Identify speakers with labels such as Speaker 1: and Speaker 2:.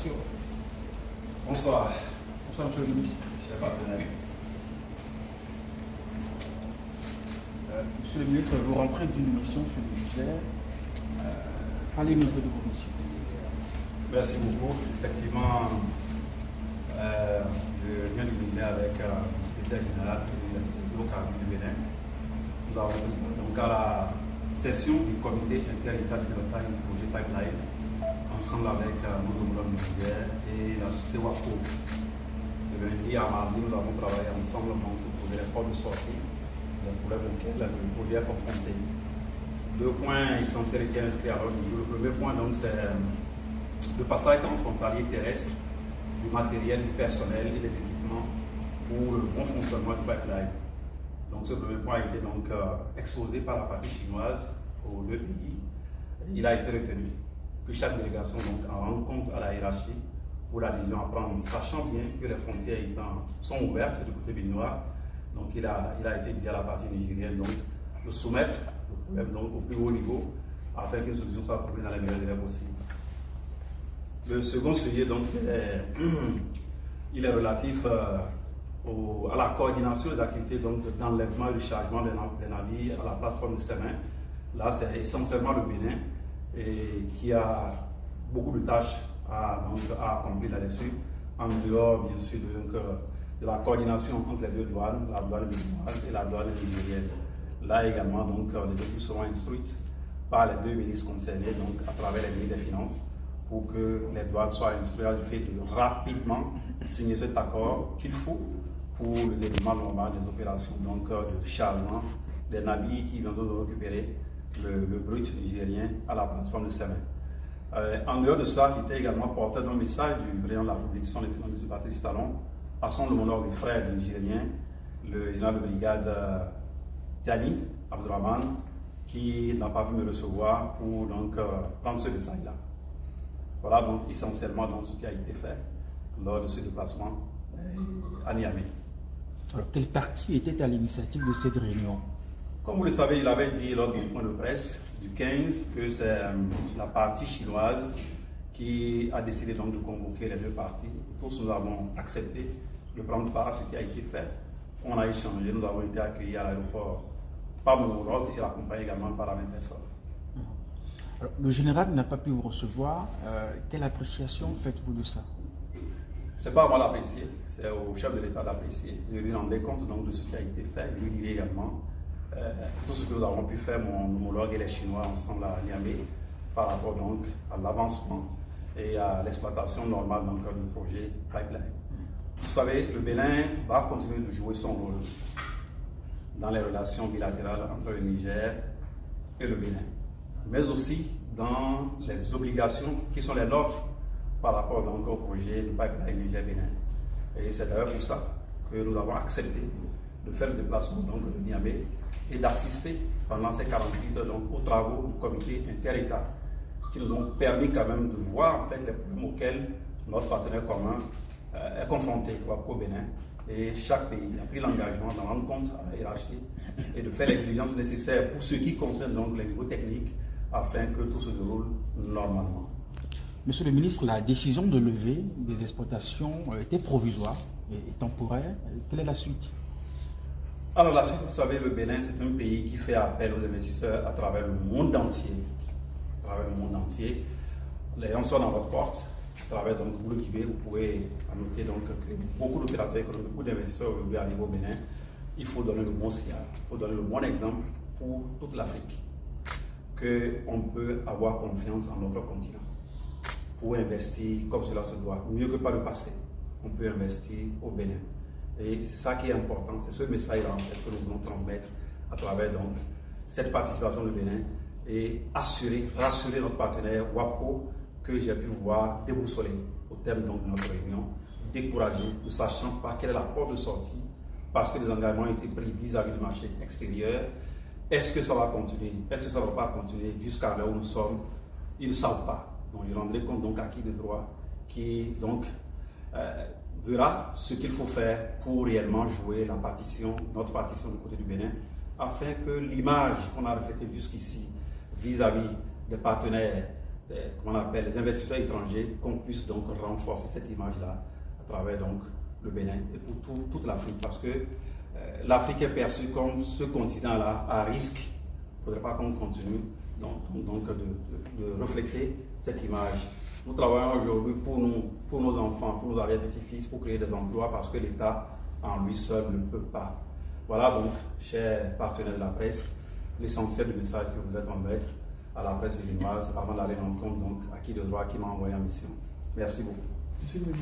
Speaker 1: sûr. Bonsoir. Bonsoir, monsieur le ministre.
Speaker 2: Chers partenaires.
Speaker 1: Monsieur le ministre, vous rentrez d'une mission sur le Niger. Parlez-nous un peu de vos missions.
Speaker 2: Merci beaucoup. Effectivement, je viens de venir avec le secrétaire général des hydrocarbures du Bénin. Nous avons donc à la session du comité inter-État de pilotage du projet Pipeline, ensemble avec nos homologues du Niger et la CEWAPO. De lundi à mardi, nous avons travaillé ensemble pour trouver les portes de sortie, les problèmes auxquels le projet est confronté. Deux points essentiels étaient inscrits à l'ordre du jour. Le premier point, c'est le passage transfrontalier terrestre du matériel, du personnel et des équipements pour le bon fonctionnement du pipeline. Donc ce premier point a été exposé par la partie chinoise aux deux pays. Il a été retenu que chaque délégation en rende compte à la hiérarchie pour la décision à prendre, sachant bien que les frontières sont ouvertes du côté béninois. Donc il a été dit à la partie nigérienne de soumettre le problème au plus haut niveau afin qu'une solution soit trouvée dans les meilleurs délais possibles. Le second sujet, il est relatif à la coordination des activités d'enlèvement et de chargement des navires à la plateforme de Semin. Là, c'est essentiellement le Bénin qui a beaucoup de tâches à accomplir là-dessus, en dehors, bien sûr, de la coordination entre les deux douanes, la douane béninoise et la douane nigérienne. Là également, les équipes seront instruites par les deux ministres concernés, à travers les ministres des Finances, pour que les douanes soient instruites du fait de rapidement signer cet accord qu'il faut pour le déroulement normal des opérations de chargement des navires qui viendront de récupérer le brut nigérien à la plateforme de Semin. En dehors de ça, j'étais également porteur d'un message du président de la République, son excellence M. Patrice Talon, à son homologue et frère nigérien, le général de brigade Tiani Abdurrahman, qui n'a pas pu me recevoir pour prendre ce message-là. Voilà essentiellement ce qui a été fait lors de ce déplacement à Niamey.
Speaker 1: Alors, quelle partie était à l'initiative de cette réunion?
Speaker 2: Comme vous le savez, il avait dit lors du point de presse du 15 que c'est la partie chinoise qui a décidé de convoquer les deux parties. Tous nous avons accepté de prendre part à ce qui a été fait. On a échangé, nous avons été accueillis à l'aéroport par mon homologue et accompagnés également par la même personne.
Speaker 1: Alors, le général n'a pas pu vous recevoir. Quelle appréciation faites-vous de ça?
Speaker 2: Ce n'est pas à moi d'apprécier, c'est au chef de l'État d'apprécier. Je lui rendrai compte de ce qui a été fait. Je lui dirai également tout ce que nous avons pu faire, mon homologue et les Chinois ensemble à Niamey, par rapport à l'avancement et à l'exploitation normale du projet Pipeline. Vous savez, le Bénin va continuer de jouer son rôle dans les relations bilatérales entre le Niger et le Bénin, mais aussi dans les obligations qui sont les nôtres par rapport au projet de Pipeline Niger-Bénin. Et c'est d'ailleurs pour ça que nous avons accepté de faire le déplacement de Niamey et d'assister pendant ces 48 heures aux travaux du comité inter-État qui nous ont permis quand même de voir les problèmes auxquels notre partenaire commun est confronté au Bénin. Et chaque pays a pris l'engagement d'en rendre compte à la hiérarchie et de faire les exigences nécessaires pour ce qui concerne les niveaux techniques afin que tout se déroule normalement.
Speaker 1: Monsieur le ministre, la décision de lever des exploitations était provisoire et temporaire. Quelle est la suite?
Speaker 2: Alors la suite, vous savez, le Bénin, c'est un pays qui fait appel aux investisseurs à travers le monde entier. À travers le monde entier. Les gens sont dans votre porte. À travers le Kibé, vous pouvez noter que beaucoup d'opérateurs économiques, beaucoup d'investisseurs aujourd'hui arrivent au Bénin. Il faut donner le bon signal, il faut donner le bon exemple pour toute l'Afrique. Qu'on peut avoir confiance en notre continent pour investir comme cela se doit, mieux que par le passé. On peut investir au Bénin. Et c'est ça qui est important, c'est ce message-là que nous voulons transmettre à travers cette participation du Bénin et rassurer notre partenaire WAPCO que j'ai pu voir déboussoler au terme de notre réunion, découragé, ne sachant pas quelle est la porte de sortie parce que les engagements ont été pris vis-à-vis du marché extérieur. Est-ce que ça va continuer? Est-ce que ça ne va pas continuer jusqu'à là où nous sommes? Ils ne savent pas. Donc je rendrai compte à qui de droit qui verra ce qu'il faut faire pour réellement jouer notre partition du côté du Bénin, afin que l'image qu'on a reflétée jusqu'ici vis-à-vis des partenaires comment on appelle, les investisseurs étrangers, qu'on puisse donc renforcer cette image-là à travers donc le Bénin et pour toute l'Afrique, parce que l'Afrique est perçue comme ce continent-là à risque. Il ne faudrait pas qu'on continue donc de refléter cette image. Nous travaillons aujourd'hui pour nos enfants, pour nos arrière-petits-fils, pour créer des emplois, parce que l'État en lui seul ne peut pas. Voilà donc, chers partenaires de la presse, l'essentiel du message que vous êtes en mettre à la presse béninoise avant d'aller rencontrer donc à qui de droit qui m'a envoyé en mission. Merci beaucoup.
Speaker 1: Monsieur le